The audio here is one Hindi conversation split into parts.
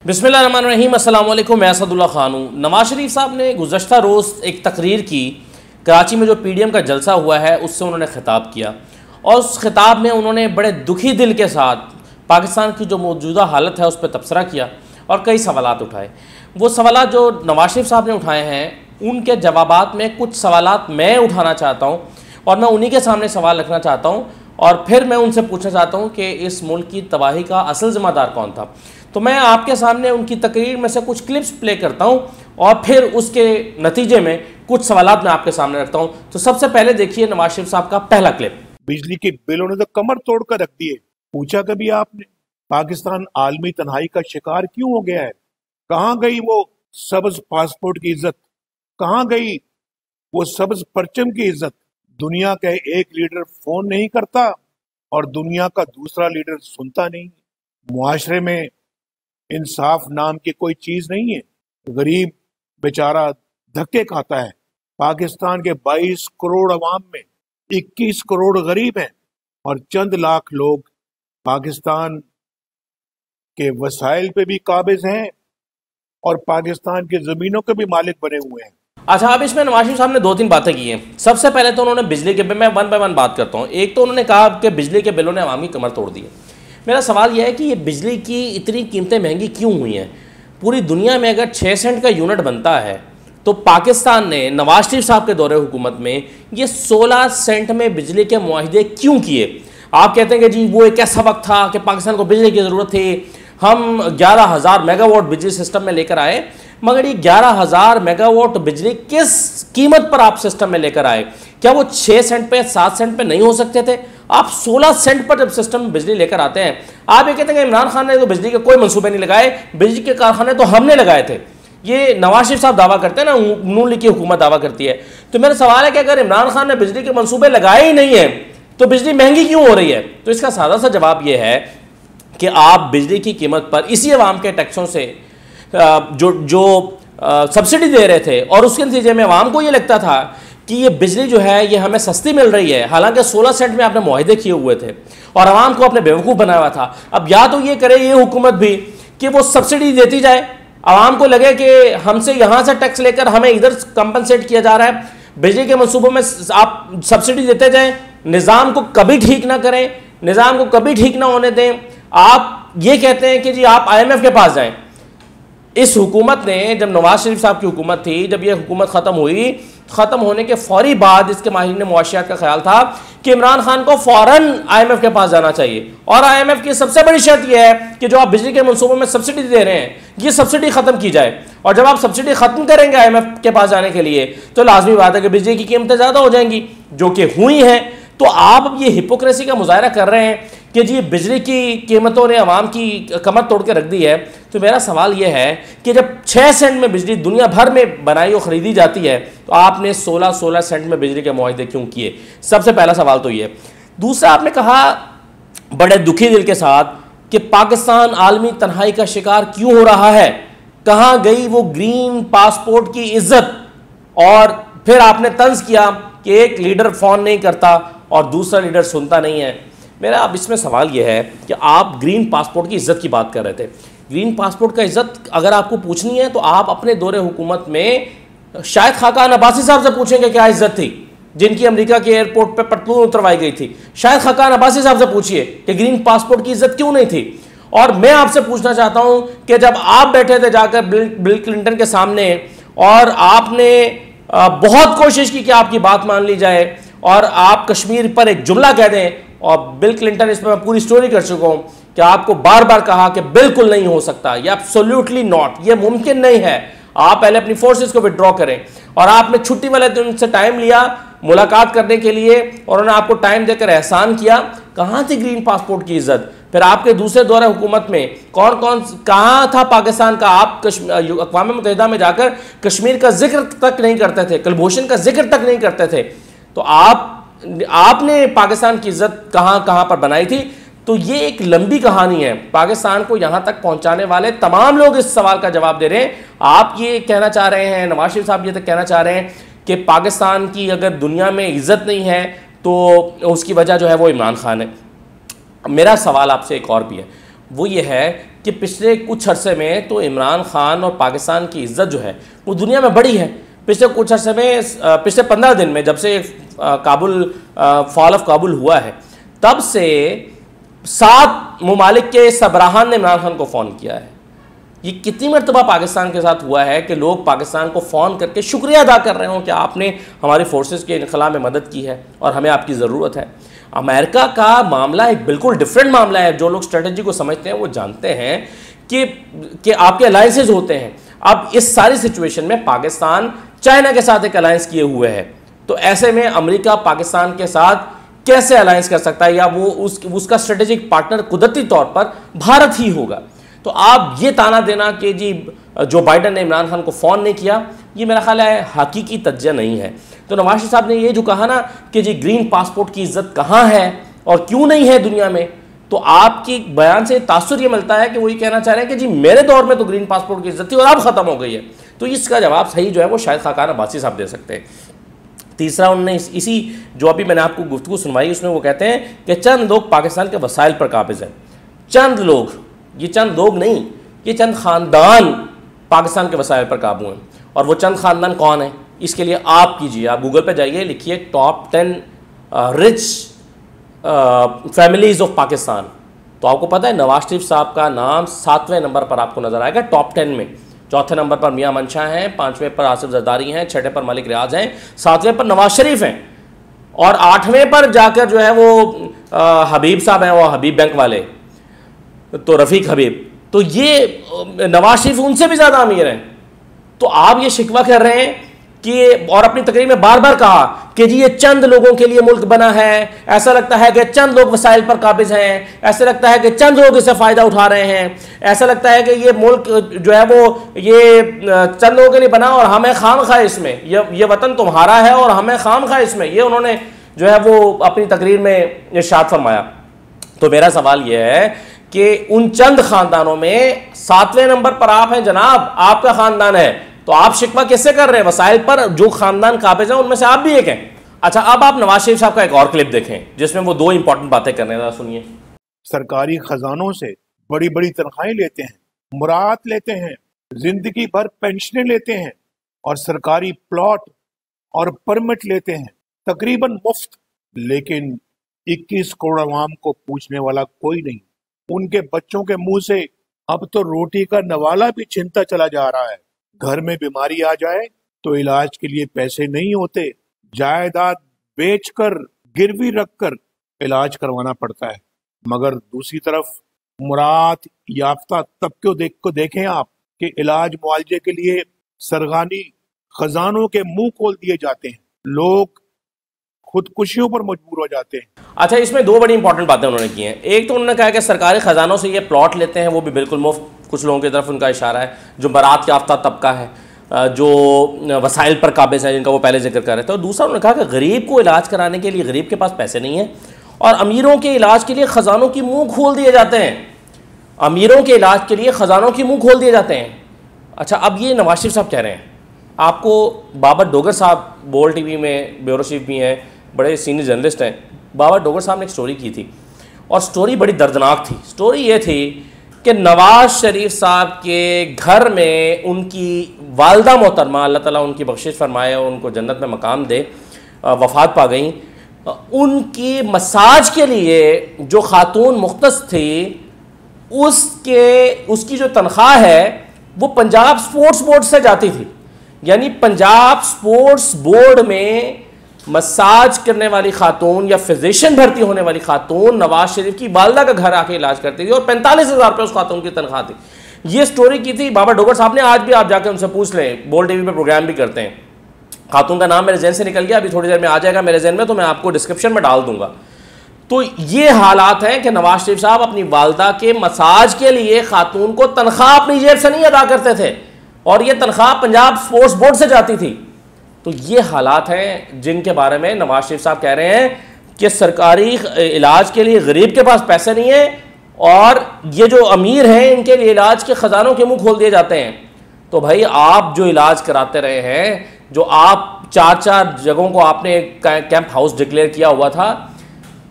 बिस्मिल्लाहिर्रहमानिर्रहीम, अस्सलाम वालेकुम। मैं असदुल्ला खान हूँ। नवाज शरीफ साहब ने गुज़श्ता रोज़ एक तकरीर की, कराची में जो PDM का जलसा हुआ है उससे उन्होंने ख़िताब किया और उस ख़िताब में उन्होंने बड़े दुखी दिल के साथ पाकिस्तान की जो मौजूदा हालत है उस पर तबसरा किया और कई सवालात उठाए। वो सवालात जो नवाज शरीफ साहब ने उठाए हैं उनके जवाबात में कुछ सवालात मैं उठाना चाहता हूँ और मैं उन्हीं के सामने सवाल रखना चाहता हूँ और फिर मैं उनसे पूछना चाहता हूँ कि इस मुल्क की तबाही का असल ज़िम्मेदार कौन था। तो मैं आपके सामने उनकी तकरीर में से कुछ क्लिप्स प्ले करता हूँ और फिर उसके नतीजे में कुछ सवालात मैं आपके सामने रखता हूँ। तो सबसे पहले देखिए नवाज शरीफ साहब का पहला क्लिप। बिजली के बिलों ने तो कमर तोड़ कर रख दिए। पूछा कभी आपने पाकिस्तान आलमी तन्हाई का शिकार क्यों हो गया है? कहाँ गई वो सब्ज पासपोर्ट की इज्जत? कहाँ गई वो सब्ज परचम की इज्जत? दुनिया का एक लीडर फोन नहीं करता और दुनिया का दूसरा लीडर सुनता नहीं। मुआशरे में इंसाफ नाम की कोई चीज नहीं है। गरीब बेचारा धक्के खाता है। पाकिस्तान के 22 करोड़ अवाम में 21 करोड़ गरीब हैं और चंद लाख लोग पाकिस्तान के वसाइल पे भी काबिज हैं और पाकिस्तान की जमीनों के भी मालिक बने हुए हैं। अच्छा, अब इसमें नवाज शरीफ साहब ने 2-3 बातें की हैं। सबसे पहले तो उन्होंने बिजली के बिल, मैं वन बाय वन बात करता हूँ। एक तो उन्होंने कहा कि बिजली के बिलों ने अवाम की कमर तोड़ दी है। मेरा सवाल यह है कि ये बिजली की इतनी कीमतें महंगी क्यों हुई हैं? पूरी दुनिया में अगर 6 सेंट का यूनिट बनता है तो पाकिस्तान ने नवाज शरीफ साहब के दौरे हुकूमत में ये 16 सेंट में बिजली के मुआहिदे क्यों किए? आप कहते हैं कि जी वो एक ऐसा वक्त था कि पाकिस्तान को बिजली की ज़रूरत थी, हम 11,000 मेगावाट बिजली सिस्टम में लेकर आए। मगर ये 11,000 मेगावाट बिजली किस कीमत पर आप सिस्टम में लेकर आए? क्या वो 6 सेंट पे 7 सेंट पे नहीं हो सकते थे? आप 16 सेंट पर जब सिस्टम में बिजली लेकर आते हैं, आप ये कहते हैं कि इमरान खान ने तो बिजली के कोई मंसूबे नहीं लगाए, बिजली के कारखाने तो हमने लगाए थे। ये नवाज शरीफ साहब दावा करते हैं ना, नून लीग की हुकूमत दावा करती है। तो मेरा सवाल है कि अगर इमरान खान ने बिजली के मंसूबे लगाए ही नहीं है तो बिजली महंगी क्यों हो रही है? तो इसका सादा सा जवाब यह है कि आप बिजली की कीमत पर इसी अवाम के टैक्सों से जो सब्सिडी दे रहे थे और उसके नतीजे में अवाम को ये लगता था कि ये बिजली जो है ये हमें सस्ती मिल रही है, हालांकि 16 सेंट में आपने मुआहिदे किए हुए थे और अवाम को अपने बेवकूफ़ बनाया हुआ था। अब या तो ये करे ये हुकूमत भी कि वो सब्सिडी देती जाए, अवाम को लगे कि हमसे यहाँ से टैक्स लेकर हमें इधर कंपनसेट किया जा रहा है, बिजली के मनसूबों में आप सब्सिडी देते जाएं, निज़ाम को कभी ठीक ना करें, निज़ाम को कभी ठीक ना होने दें। आप ये कहते हैं कि जी आप IMF के पास जाएं। इस हुकूमत ने, जब नवाज शरीफ साहब की हुकूमत थी, जब ये हुकूमत ख़त्म हुई, ख़त्म होने के फौरी बाद इसके माहिरीन मुआशियात का ख्याल था कि इमरान खान को फ़ौरन IMF के पास जाना चाहिए और IMF की सबसे बड़ी शर्त यह है कि जो आप बिजली के मनसूबों में सब्सिडी दे रहे हैं ये सब्सिडी ख़त्म की जाए। और जब आप सब्सिडी ख़त्म करेंगे IMF के पास जाने के लिए तो लाजमी बात है कि बिजली की कीमतें ज़्यादा हो जाएंगी, जो कि हुई हैं। तो आप अब ये हिपोक्रेसी का मुजाहरा कर रहे हैं कि जी बिजली की कीमतों ने अवाम की कमर तोड़ के रख दी है। तो मेरा सवाल यह है कि जब 6 सेंट में बिजली दुनिया भर में बनाई और ख़रीदी जाती है तो आपने 16 सेंट में बिजली के मुआहिदे क्यों किए? सबसे पहला सवाल तो ये। दूसरा, आपने कहा बड़े दुखी दिल के साथ कि पाकिस्तान आलमी तन्हाई का शिकार क्यों हो रहा है, कहाँ गई वो ग्रीन पासपोर्ट की इज्जत? और फिर आपने तंज किया कि एक लीडर फ़ोन नहीं करता और दूसरा लीडर सुनता नहीं है। मेरा अब इसमें सवाल यह है कि आप ग्रीन पासपोर्ट की इज्जत की बात कर रहे थे। ग्रीन पासपोर्ट का इज्जत अगर आपको पूछनी है तो आप अपने दौरे हुकूमत में शायद खाकान अब्बासी साहब से पूछेंगे क्या इज्जत थी, जिनकी अमेरिका के एयरपोर्ट पर पतलून उतरवाई गई थी। शायद खाकान अब्बासी साहब से पूछिए कि ग्रीन पासपोर्ट की इज्जत क्यों नहीं थी। और मैं आपसे पूछना चाहता हूं कि जब आप बैठे थे जाकर बिल क्लिंटन के सामने और आपने बहुत कोशिश की कि आपकी बात मान ली जाए और आप कश्मीर पर एक जुमला कह दें, और बिल क्लिंटन, इस पर मैं पूरी स्टोरी कर चुका हूं कि आपको बार बार कहा कि बिल्कुल नहीं हो सकता, ये एब्सोल्युटली नॉट, ये मुमकिन नहीं है, आप पहले अपनी फोर्सेस को विड्रॉ करें। और आपने छुट्टी वाले दिन से टाइम लिया मुलाकात करने के लिए और उन्होंने आपको टाइम देकर एहसान किया। कहाँ थी ग्रीन पासपोर्ट की इज्जत? फिर आपके दूसरे दौरे हुकूमत में कौन कौन कहाँ था पाकिस्तान का? आप अक़वाम मुत्तहिदा में जाकर कश्मीर का जिक्र तक नहीं करते थे, कुलभूषण का जिक्र तक नहीं करते थे। तो आपने पाकिस्तान की इज्जत कहाँ कहाँ पर बनाई थी? तो ये एक लंबी कहानी है। पाकिस्तान को यहाँ तक पहुँचाने वाले तमाम लोग इस सवाल का जवाब दे रहे हैं। आप ये कहना चाह रहे हैं, नवाज शरीफ साहब ये तक कहना चाह रहे हैं कि पाकिस्तान की अगर दुनिया में इज्जत नहीं है तो उसकी वजह जो है वो इमरान खान है। मेरा सवाल आपसे एक और भी है, वो ये है कि पिछले कुछ अरसे में तो इमरान खान और पाकिस्तान की इज्जत जो है वो दुनिया में बढ़ी है। पिछले कुछ अरसे में, पिछले 15 दिन में, जब से काबुल फॉल ऑफ काबुल हुआ है, तब से 7 ममालिक के सबराहान ने इमरान खान को फ़ोन किया है। ये कितनी मरतबा पाकिस्तान के साथ हुआ है कि लोग पाकिस्तान को फ़ोन करके शुक्रिया अदा कर रहे हो कि आपने हमारी फोर्सेस के इनखला में मदद की है और हमें आपकी ज़रूरत है। अमेरिका का मामला एक बिल्कुल डिफरेंट मामला है। जो लोग स्ट्रेटजी को समझते हैं वो जानते हैं कि आपके अलायंसेज होते हैं। अब इस सारी सिचुएशन में पाकिस्तान चाइना के साथ एक अलायंस किए हुए है, तो ऐसे में अमेरिका पाकिस्तान के साथ कैसे अलायंस कर सकता है, या वो उसका स्ट्रेटेजिक पार्टनर कुदरती तौर पर भारत ही होगा। तो आप ये ताना देना कि जी जो बाइडन ने इमरान खान को फ़ोन नहीं किया, ये मेरा ख्याल है हकीकी तज्ज़िया नहीं है। तो नवाज शरीफ साहब ने ये जो कहा ना कि जी ग्रीन पासपोर्ट की इज्जत कहाँ है और क्यों नहीं है दुनिया में, तो आपकी बयान से तासुर ये मिलता है कि वो ये कहना चाह रहे हैं कि जी मेरे दौर में तो ग्रीन पासपोर्ट की इज्जत थी और अब ख़त्म हो गई है। तो इसका जवाब सही जो है वो शायद खाकान अब्बासी साहब दे सकते हैं। तीसरा, उन्होंने इसी जो अभी मैंने आपको गुफ्तगू सुनवाई उसमें वो कहते हैं कि चंद लोग पाकिस्तान के वसाइल पर काबिज हैं। चंद लोग, ये चंद लोग नहीं, ये चंद ख़ानदान पाकिस्तान के वसाइल पर काबू हैं। और वो चंद ख़ानदान कौन है, इसके लिए आप कीजिए, आप गूगल पे जाइए, लिखिए top 10 rich families of Pakistan, तो आपको पता है नवाज शरीफ साहब का नाम 7वें नंबर पर आपको नज़र आएगा टॉप 10 में। चौथे नंबर पर मियां मंशा हैं, 5वें पर आसिफ जरदारी हैं, 6ठे पर मलिक रियाज हैं, 7वें पर नवाज शरीफ हैं, और 8वें पर जाकर जो है वो हबीब साहब हैं, वो हबीब बैंक वाले, तो रफ़ीक हबीब। तो ये नवाज शरीफ उनसे भी ज़्यादा अमीर हैं। तो आप ये शिकवा कर रहे हैं कि, और अपनी तकरीर में बार बार कहा कि जी ये चंद लोगों के लिए मुल्क बना है, ऐसा लगता है कि चंद लोग वसाइल पर काबिज हैं, ऐसा लगता है कि चंद लोग इससे फ़ायदा उठा रहे हैं, ऐसा लगता है कि ये मुल्क जो है वो ये चंद लोगों के लिए बना और हमें खामखा इसमें, ये वतन तुम्हारा है और हमें खामखा इसमें, ये उन्होंने जो है वो अपनी तकरीर में इरशाद फरमाया। तो मेरा सवाल ये है कि उन चंद ख़ानदानों में 7वें नंबर पर आप हैं जनाब, आपका ख़ानदान है, तो आप शिकवा कैसे कर रहे हैं वसाइल पर? जो खानदान काबिज हैं उनमें से आप भी एक हैं। अच्छा, अब आप नवाज शरीफ साहब का एक और क्लिप देखें जिसमें वो 2 इंपॉर्टेंट बातें कर रहे हैं, सुनिए। सरकारी खजानों से बड़ी बड़ी तनख्वाहें लेते हैं, मुराद लेते हैं, जिंदगी भर पेंशनें लेते हैं और सरकारी प्लॉट और परमिट लेते हैं तकरीबन मुफ्त, लेकिन 21 करोड़ आवाम को पूछने वाला कोई नहीं। उनके बच्चों के मुंह से अब तो रोटी का नवाला भी छिनता चला जा रहा है। घर में बीमारी आ जाए तो इलाज के लिए पैसे नहीं होते, जायदाद बेचकर गिरवी रखकर इलाज करवाना पड़ता है। मगर दूसरी तरफ मुराद याफ्ता तबके को देखें आप कि इलाज मुआवजे के लिए सरगानी खजानों के मुंह खोल दिए जाते हैं, लोग खुदकुशियों पर मजबूर हो जाते हैं। अच्छा, इसमें 2 बड़ी इंपॉर्टेंट बातें उन्होंने की हैं। एक तो उन्होंने कहा कि सरकारी खजानों से ये प्लॉट लेते हैं, वो भी बिल्कुल मुफ्त, कुछ लोगों की तरफ उनका इशारा है जो बरात याफ्ता तबका है, जो वसाइल पर काबिज है, जिनका वो पहले जिक्र कर रहे थे। और दूसरा उन्होंने कहा कि गरीब को इलाज कराने के लिए गरीब के पास पैसे नहीं है और अमीरों के इलाज के लिए ख़जानों की मुँह खोल दिए जाते हैं, अमीरों के इलाज के लिए ख़जानों की मुँह खोल दिए जाते हैं। अच्छा, अब ये नवाज शरीफ साहब कह रहे हैं, आपको बाबर डोगर साहब बोल TV में ब्यूरो चीफ भी हैं, बड़े सीनियर जर्नलिस्ट हैं, बाबर डोगर साहब ने एक स्टोरी की थी और स्टोरी बड़ी दर्दनाक थी। स्टोरी ये थी कि नवाज शरीफ साहब के घर में उनकी वालदा मोहतरमा, अल्लाह ताला उनकी बख्शिश फरमाए और उनको जन्नत में मकाम दे, वफ़ात पा गई। उनकी मसाज के लिए जो खातून मुख्तस थी, उसकी जो तनख्वाह है वो पंजाब स्पोर्ट्स बोर्ड से जाती थी। यानी पंजाब स्पोर्ट्स बोर्ड में मसाज करने वाली खातून या फिजिशियन भर्ती होने वाली खातून नवाज शरीफ की वालदा का घर आके इलाज करती थी और 45,000 रुपये उस खातून की तनख्वाह थी। ये स्टोरी की थी बाबर डोगर साहब ने, आज भी आप जाकर उनसे पूछ लें, बोल TV पे प्रोग्राम भी करते हैं। खातून का नाम मेरे जहन से निकल गया, अभी थोड़ी देर में आ जाएगा मेरे जहन में, तो मैं आपको डिस्क्रिप्शन में डाल दूंगा। तो ये हालात हैं कि नवाज शरीफ साहब अपनी वालदा के मसाज के लिए खातून को तनख्वाह अपनी जेब से नहीं अदा करते थे और ये तनख्वाह पंजाब स्पोर्ट्स बोर्ड से जाती थी। तो ये हालात हैं जिनके बारे में नवाज शरीफ साहब कह रहे हैं कि सरकारी इलाज के लिए गरीब के पास पैसे नहीं है और ये जो अमीर हैं इनके लिए इलाज के ख़जानों के मुंह खोल दिए जाते हैं। तो भाई आप जो इलाज कराते रहे हैं, जो आप 4 जगहों को आपने कैंप हाउस डिक्लेयर किया हुआ था,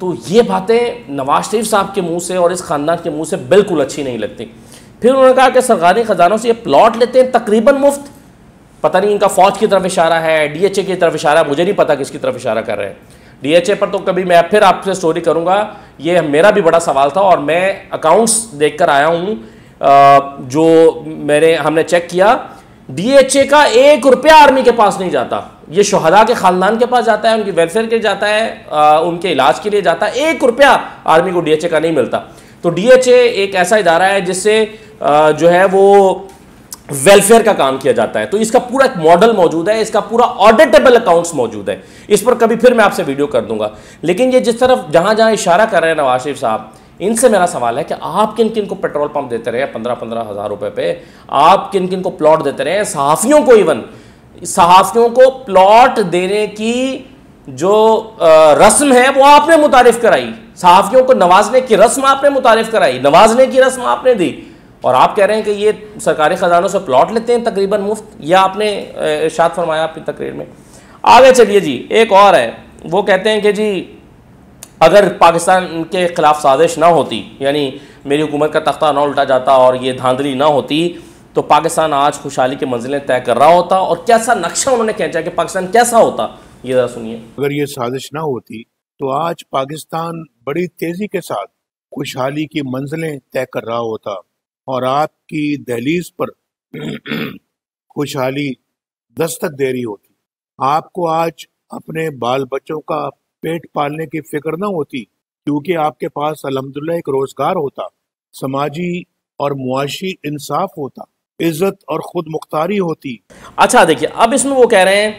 तो ये बातें नवाज शरीफ साहब के मुंह से और इस ख़ानदान के मुंह से बिल्कुल अच्छी नहीं लगती। फिर उन्होंने कहा कि सरकारी ख़जानों से ये प्लॉट लेते हैं तकरीबन मुफ्त। पता नहीं इनका फ़ौज की तरफ इशारा है, डीएचए की तरफ इशारा है, मुझे नहीं पता किसकी तरफ इशारा कर रहे हैं। डीएचए पर तो कभी मैं फिर आपसे स्टोरी करूँगा, ये मेरा भी बड़ा सवाल था और मैं अकाउंट्स देख कर आया हूँ जो हमने चेक किया। डीएचए का 1 रुपया आर्मी के पास नहीं जाता, ये शहदा के खानदान के पास जाता है, उनकी वेलफेयर के लिए जाता है, उनके इलाज के लिए जाता है। 1 रुपया आर्मी को डीएचए का नहीं मिलता। तो डीएचए एक ऐसा इदारा है जिससे जो है वो वेलफेयर का काम किया जाता है। तो इसका पूरा एक मॉडल मौजूद है, इसका पूरा ऑडिटेबल अकाउंट्स मौजूद है। इस पर कभी फिर मैं आपसे वीडियो कर दूंगा। लेकिन ये जिस तरफ जहां जहां इशारा कर रहे हैं नवाज शरीफ साहब, इनसे मेरा सवाल है कि आप किन किन को पेट्रोल पंप देते रहे 15-15 हज़ार रुपए पे, आप किन किन को प्लॉट देते रहे, सहाफ़ियों को, इवन सहाफ़ियों को प्लॉट देने की जो रस्म है वो आपने मुतारिफ कराई, सहाफ़ियों को नवाजने की रस्म आपने मुतारिफ कराई, नवाजने की रस्म आपने दी, और आप कह रहे हैं कि ये सरकारी ख़जानों से प्लॉट लेते हैं तकरीबन मुफ्त। यह आपने इरशाद फरमाया अपनी तकरीर में। आगे चलिए जी, एक और है, वो कहते हैं कि जी अगर पाकिस्तान के ख़िलाफ़ साजिश ना होती, यानी मेरी हुकूमत का तख्ता ना उल्टा जाता और ये धांधली ना होती, तो पाकिस्तान आज खुशहाली की मंजिलें तय कर रहा होता। और कैसा नक्शा उन्होंने खींचा कि पाकिस्तान कैसा होता, ये ज़रा सुनिए। अगर ये साजिश ना होती तो आज पाकिस्तान बड़ी तेजी के साथ खुशहाली की मंजिलें तय कर रहा होता और आपकी दहलीज पर खुशहाली दस्तक दे रही होती। आपको आज अपने बाल बच्चों का पेट पालने की फिक्र ना होती, क्योंकि आपके पास अल्हम्दुलिल्लाह एक रोजगार होता, समाजी और मुआशी इंसाफ होता, इज्जत और खुद मुख्तारी होती। अच्छा देखिए, अब इसमें वो कह रहे हैं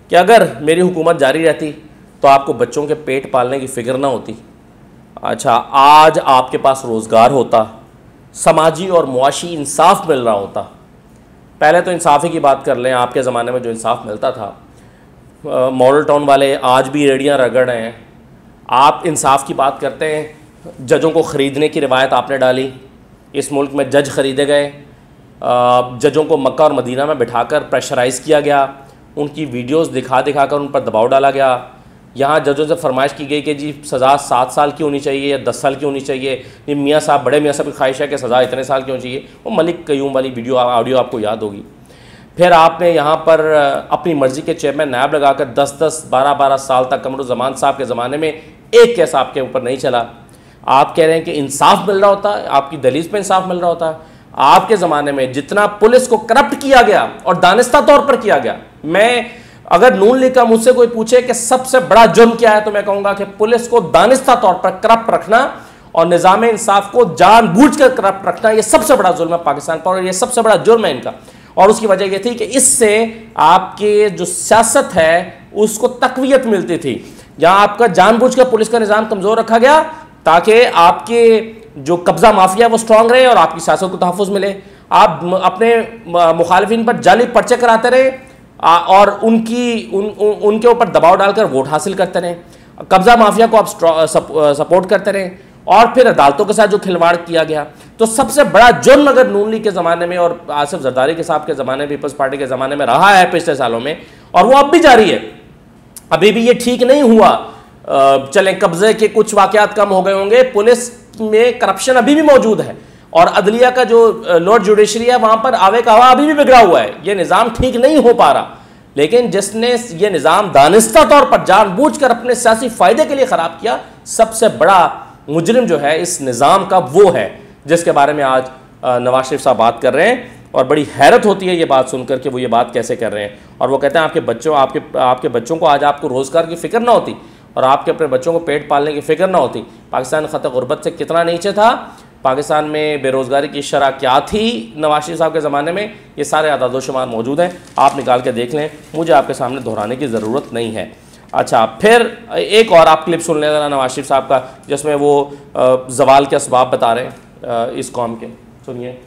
कि अगर मेरी हुकूमत जारी रहती तो आपको बच्चों के पेट पालने की फिक्र ना होती। अच्छा, आज आपके पास रोज़गार होता, समाजी और मुआशी इंसाफ मिल रहा होता। पहले तो इंसाफ़ी की बात कर लें, आपके ज़माने में जो इंसाफ मिलता था, मॉडल टाउन वाले आज भी रेडियाँ रगड़ रहे हैं। आप इंसाफ की बात करते हैं, जजों को ख़रीदने की रिवायत आपने डाली, इस मुल्क में जज ख़रीदे गए, जजों को मक्का और मदीना में बिठाकर प्रेशराइज़ किया गया, उनकी वीडियोस दिखा दिखा कर उन पर दबाव डाला गया। यहाँ जजों से फरमाइश की गई कि जी सज़ा 7 साल की होनी चाहिए या 10 साल की होनी चाहिए। ये मियाँ साहब, बड़े मियाँ साहब की ख्वाहिश है कि सज़ा इतने साल की होनी चाहिए। वो मलिक कयूम वाली वीडियो ऑडियो आपको याद होगी। फिर आपने यहाँ पर अपनी मर्ज़ी के चेयरमैन नायब लगाकर 10-10, 12-12 साल तक कमरुज़्ज़मान साहब के ज़माने में एक केस आपके ऊपर नहीं चला। आप कह रहे हैं कि इंसाफ मिल रहा होता है, आपकी दलील पर इंसाफ मिल रहा होता है। आपके ज़माने में जितना पुलिस को करप्ट किया गया और दानिस्ता तौर पर किया गया, मैं अगर नून लीग का मुझसे कोई पूछे कि सबसे बड़ा जुर्म क्या है, तो मैं कहूँगा कि पुलिस को दानिस्ता तौर पर करप्ट रखना और निज़ाम इंसाफ को जानबूझकर करप्ट रखना, यह सबसे बड़ा जुर्म है पाकिस्तान पर और यह सबसे बड़ा जुर्म है इनका। और उसकी वजह यह थी कि इससे आपके जो सियासत है उसको तकवीयत मिलती थी। जहाँ आपका जानबूझकर पुलिस का निज़ाम कमज़ोर रखा गया ताकि आपके जो कब्ज़ा माफिया वो स्ट्रांग रहे और आपकी सियासत को तहफ़्फ़ुज़ मिले। आप अपने मुखालिफिन पर जाली पर्चे कराते रहे और उनके ऊपर दबाव डालकर वोट हासिल करते रहे। कब्ज़ा माफिया को आप सपोर्ट करते रहे और फिर अदालतों के साथ जो खिलवाड़ किया गया। तो सबसे बड़ा जुर्म अगर नून लीग के ज़माने में और आसिफ जरदारी के साहब के ज़माने में, पीपल्स पार्टी के ज़माने में रहा है पिछले सालों में, और वो अब भी जारी है, अभी भी ये ठीक नहीं हुआ। चलें, कब्ज़े के कुछ वाक़यात कम हो गए होंगे, पुलिस में करप्शन अभी भी मौजूद है और अदलिया का जो लोअर जुडिशरी है वहां पर आवे का हवा अभी भी बिगड़ा हुआ है। ये निज़ाम ठीक नहीं हो पा रहा। लेकिन जिसने ये निज़ाम दानिस्ता तौर पर जानबूझकर अपने सियासी फ़ायदे के लिए ख़राब किया, सबसे बड़ा मुजरिम जो है इस निज़ाम का वो है जिसके बारे में आज नवाज शरीफ साहब बात कर रहे हैं। और बड़ी हैरत होती है ये बात सुनकर कि वो ये बात कैसे कर रहे हैं। और वो कहते हैं आपके बच्चों को आज आपको रोज़गार की फ़िक्र ना होती और आपके अपने बच्चों को पेट पालने की फ़िक्र ना होती। पाकिस्तान ख़त गुर्बत से कितना नीचे था, पाकिस्तान में बेरोज़गारी की शरह क्या थी नवाज शरीफ साहब के ज़माने में, ये सारे आदाद शुमार मौजूद हैं, आप निकाल के देख लें, मुझे आपके सामने दोहराने की ज़रूरत नहीं है। अच्छा, फिर एक और आप क्लिप सुन लें ज़रा नवाज शरीफ साहब का, जिसमें वो ज़वाल के असबाब बता रहे हैं इस कौम के, सुनिए।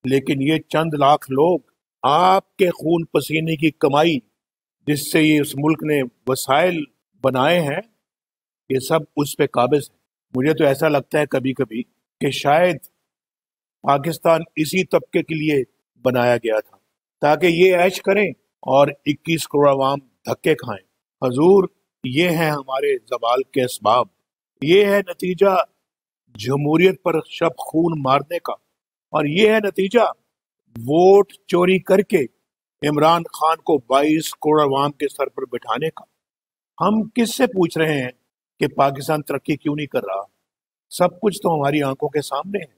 लेकिन ये चंद लाख लोग आपके खून पसीने की कमाई जिससे ये इस मुल्क ने वसाइल बनाए हैं, ये सब उस पे काबिज है। मुझे तो ऐसा लगता है कभी कभी कि शायद पाकिस्तान इसी तबके के लिए बनाया गया था ताकि ये ऐश करें और 21 करोड़ आवाम धक्के खाएं। हजूर, ये हैं हमारे ज़वाल के असबाब, ये है नतीजा जमहूरियत पर शब खून मारने का, और ये है नतीजा वोट चोरी करके इमरान खान को 22 करोड़ अवाम के सर पर बिठाने का। हम किससे पूछ रहे हैं कि पाकिस्तान तरक्की क्यों नहीं कर रहा? सब कुछ तो हमारी आंखों के सामने है,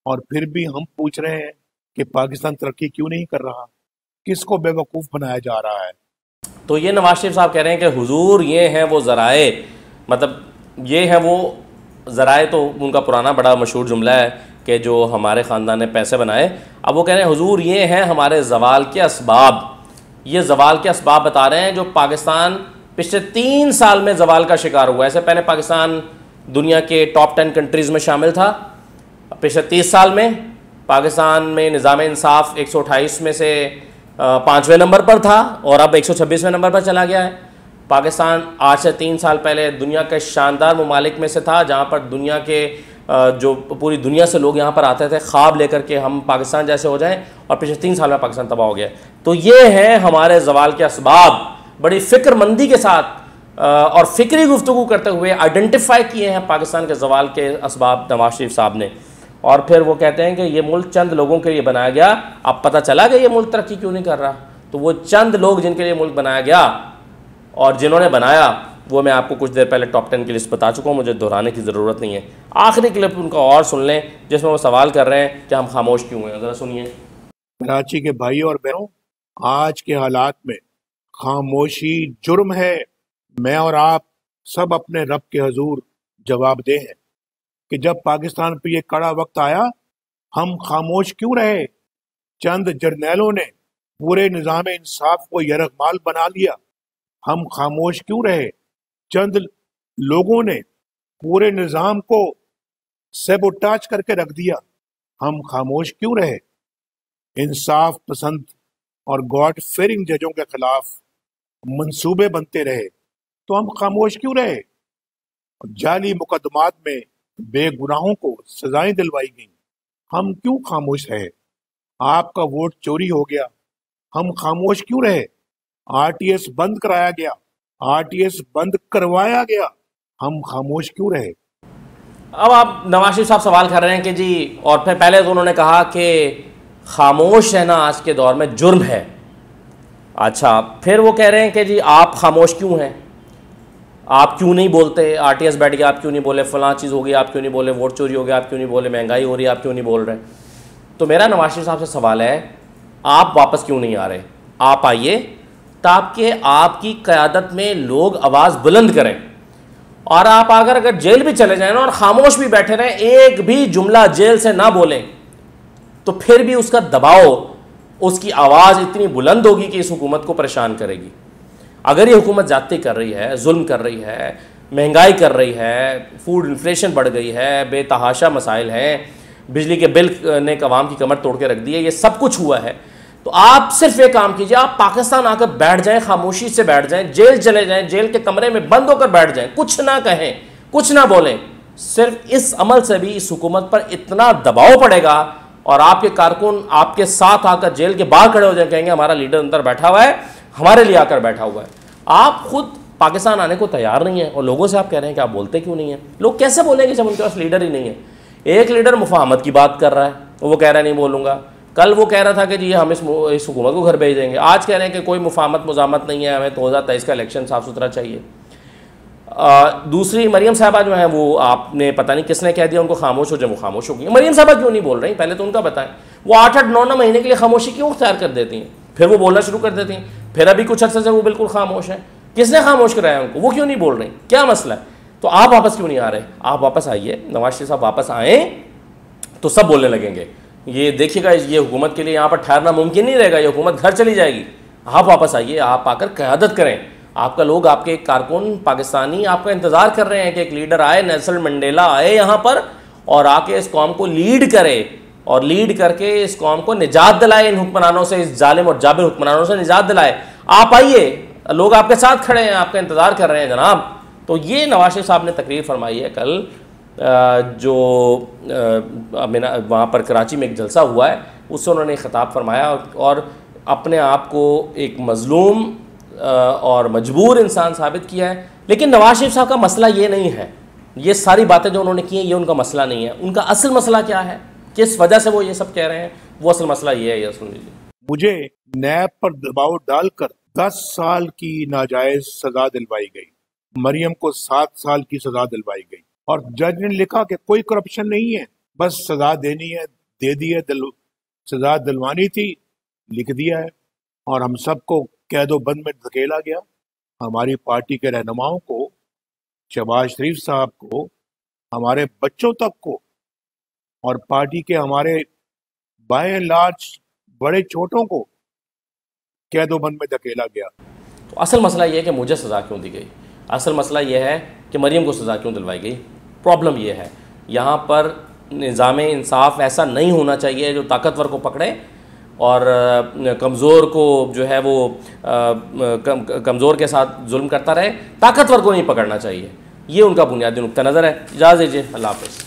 और फिर भी हम पूछ रहे हैं कि पाकिस्तान तरक्की क्यों नहीं कर रहा। किसको बेवकूफ़ बनाया जा रहा है? तो ये नवाज शरीफ साहब कह रहे हैं कि हुजूर ये हैं वो ज़राए, मतलब ये हैं वो ज़राए, तो उनका पुराना बड़ा मशहूर जुमला है कि जो हमारे ख़ानदान ने पैसे बनाए। अब वो कह रहे हैं हुजूर ये हैं हमारे जवाल के असबाब। ये जवाल के असबाब बता रहे हैं जो पाकिस्तान पिछले 3 साल में जवाल का शिकार हुआ है। इससे पहले पाकिस्तान दुनिया के टॉप 10 कंट्रीज़ में शामिल था। पिछले 30 साल में पाकिस्तान में निज़ाम इंसाफ 128 में से 5वें नंबर पर था और अब 126वें नंबर पर चला गया है। पाकिस्तान आज से 3 साल पहले दुनिया के शानदार ममालिक में से था जहाँ पर दुनिया के जो पूरी दुनिया से लोग यहाँ पर आते थे ख्वाब लेकर के हम पाकिस्तान जैसे हो जाएं, और पिछले 3 साल में पाकिस्तान तबाह हो गया। तो ये हैं हमारे जवाल के असबाब। बड़ी फ़िक्रमंदी के साथ और फ़िक्री गुफ्तगू करते हुए आइडेंटिफाई किए हैं पाकिस्तान के जवाल के असबाब नवाज शरीफ साहब ने। और फिर वो कहते हैं कि ये मुल्क चंद लोगों के लिए बनाया गया। अब पता चला कि ये मुल्क तरक्की क्यों नहीं कर रहा। तो वो चंद लोग जिनके लिए मुल्क बनाया गया और जिन्होंने बनाया, वो मैं आपको कुछ देर पहले टॉप 10 की लिस्ट बता चुका हूँ, मुझे दोहराने की ज़रूरत नहीं है। आखिरी क्लिप उनका और सुन लें जिसमें वो सवाल कर रहे हैं कि हम खामोश क्यों हैं, ज़रा सुनिए। कराची के भाई और बहनों, आज के हालात में खामोशी जुर्म है। मैं और आप सब अपने रब के हजूर जवाबदेह हैं कि जब पाकिस्तान पर यह कड़ा वक्त आया, हम खामोश क्यों रहे? चंद जर्नैलों ने पूरे निज़ाम इंसाफ को यरगमाल बना लिया। हम खामोश क्यों रहे? चंद लोगों ने पूरे निज़ाम को सैबोटाज करके रख दिया। हम खामोश क्यों रहे? इंसाफ पसंद और गॉड फेयरिंग जजों के खिलाफ मंसूबे बनते रहे, तो हम खामोश क्यों रहे? जाली मुकदमात में बेगुनाहों को सजाएं दिलवाई गई, हम क्यों खामोश रहे? आपका वोट चोरी हो गया, हम खामोश क्यों रहे? आरटीएस बंद कराया गया, आरटीएस बंद करवाया गया, हम खामोश क्यों रहे? अब आप नवाज शरीफ साहब सवाल कर रहे हैं कि जी, और फिर पहले तो उन्होंने कहा कि खामोश रहना आज के दौर में जुर्म है। अच्छा, फिर वो कह रहे हैं कि जी आप खामोश क्यों हैं, आप क्यों नहीं बोलते? आरटीएस बैठ गया, आप क्यों नहीं बोले? फलां चीज़ हो गई, आप क्यों नहीं बोले? वोट चोरी हो गया, आप क्यों नहीं बोले? महंगाई हो रही है, आप क्यों नहीं बोल रहे? तो मेरा नवाज शरीफ साहब से सवाल है, आप वापस क्यों नहीं आ रहे? आप आइए ताकि आपकी क़यादत में लोग आवाज़ बुलंद करें। और आप अगर जेल भी चले जाएं ना और खामोश भी बैठे रहें, एक भी जुमला जेल से ना बोलें, तो फिर भी उसका दबाव, उसकी आवाज़ इतनी बुलंद होगी कि इस हुकूमत को परेशान करेगी। अगर ये हुकूमत ज़्यादती कर रही है, जुल्म कर रही है, महंगाई कर रही है, फूड इन्फ्लेशन बढ़ गई है, बेतहाशा मसाइल हैं, बिजली के बिल ने अवाम की कमर तोड़ के रख दी है, ये सब कुछ हुआ है, तो आप सिर्फ एक काम कीजिए, आप पाकिस्तान आकर बैठ जाएं, खामोशी से बैठ जाएं, जेल चले जाएं, जेल के कमरे में बंद होकर बैठ जाएं, कुछ ना कहें, कुछ ना बोलें। सिर्फ इस अमल से भी इस हुकूमत पर इतना दबाव पड़ेगा और आपके कारकुन आपके साथ आकर जेल के बाहर खड़े हो जाए, कहेंगे हमारा लीडर अंदर बैठा हुआ है, हमारे लिए आकर बैठा हुआ है। आप खुद पाकिस्तान आने को तैयार नहीं है और लोगों से आप कह रहे हैं कि आप बोलते क्यों नहीं है? लोग कैसे बोलेंगे जब उनके पास लीडर ही नहीं है? एक लीडर मुफाहमत की बात कर रहा है, वो कह रहा है नहीं बोलूँगा। कल वो कह रहा था कि जी हम इस हुकूमत को घर भेज देंगे, आज कह रहे हैं कि कोई मुफाहमत मुजामत नहीं है, हमें 2023 का इलेक्शन साफ सुथरा चाहिए। दूसरी मरियम साहबा जो है, वो आपने पता नहीं किसने कह दिया उनको खामोश हो जाए, वो खामोश हो गई। मरियम साहबा क्यों नहीं बोल रही? पहले तो उनका बताएं। वो 8-8, 9-9 महीने के लिए खामोशी क्यों अख्तियार कर देती हैं, फिर वो बोलना शुरू कर देती हैं, फिर अभी कुछ अर्से से वो बिल्कुल खामोश है। किसने खामोश कराया उनको? वो क्यों नहीं बोल रही? क्या मसला है? तो आप वापस क्यों नहीं आ रहे? आप वापस आइए, नवाज शरीफ साहब वापस आएँ तो सब बोलने लगेंगे। ये देखिएगा, ये हुकूमत के लिए यहाँ पर ठहरना मुमकिन नहीं रहेगा, ये हुकूमत घर चली जाएगी। आप वापस आइए, आप आकर क़यादत करें। आपका लोग, आपके कारकुन पाकिस्तानी आपका इंतज़ार कर रहे हैं कि एक लीडर आए, नेल्सन मंडेला आए यहाँ पर और आके इस कौम को लीड करे और लीड करके इस कौम को निजात दिलाए, इन हुक्मरानों से, इस जालिम और जाबिर हुक्मरानों से निजात दिलाए। आप आइए, लोग आपके साथ खड़े हैं, आपका इंतज़ार कर रहे हैं जनाब। तो ये नवाज शरीफ साहब ने तकरीर फरमाई है कल, जो वहाँ पर कराची में एक जलसा हुआ है, उससे उन्होंने ख़िताब फरमाया और अपने आप को एक मज़लूम और मजबूर इंसान साबित किया है। लेकिन नवाज शरीफ साहब का मसला ये नहीं है, ये सारी बातें जो उन्होंने की हैं ये उनका मसला नहीं है। उनका असल मसला क्या है, किस वजह से वो ये सब कह रहे हैं, वो असल मसला ये है। ये सुन लीजिए। मुझे नैब पर दबाव डालकर 10 साल की नाजायज सजा दिलवाई गई, मरियम को 7 साल की सजा दिलवाई गई और जज ने लिखा कि कोई करप्शन नहीं है, बस सजा देनी है, दे दी है, सजा दिलवानी थी, लिख दिया है और हम सबको कैदो बंद में धकेला गया। हमारी पार्टी के रहनुमाओं को, शहबाज शरीफ साहब को, हमारे बच्चों तक को और पार्टी के हमारे बाय एंड लार्ज बड़े छोटों को कैदो बंद में धकेला गया। तो असल मसला ये है कि मुझे सज़ा क्यों दी गई, असल मसला ये है कि मरियम को सज़ा क्यों दिलवाई गई। प्रॉब्लम ये है, यहाँ पर निज़ाम इंसाफ ऐसा नहीं होना चाहिए जो ताकतवर को पकड़े और कमज़ोर को जो है वो कमज़ोर के साथ जुल्म करता रहे, ताकतवर को नहीं पकड़ना चाहिए। ये उनका बुनियादी नुक्ता नज़र है। इजाज़त दीजिए, अल्लाह हाफ़िज़।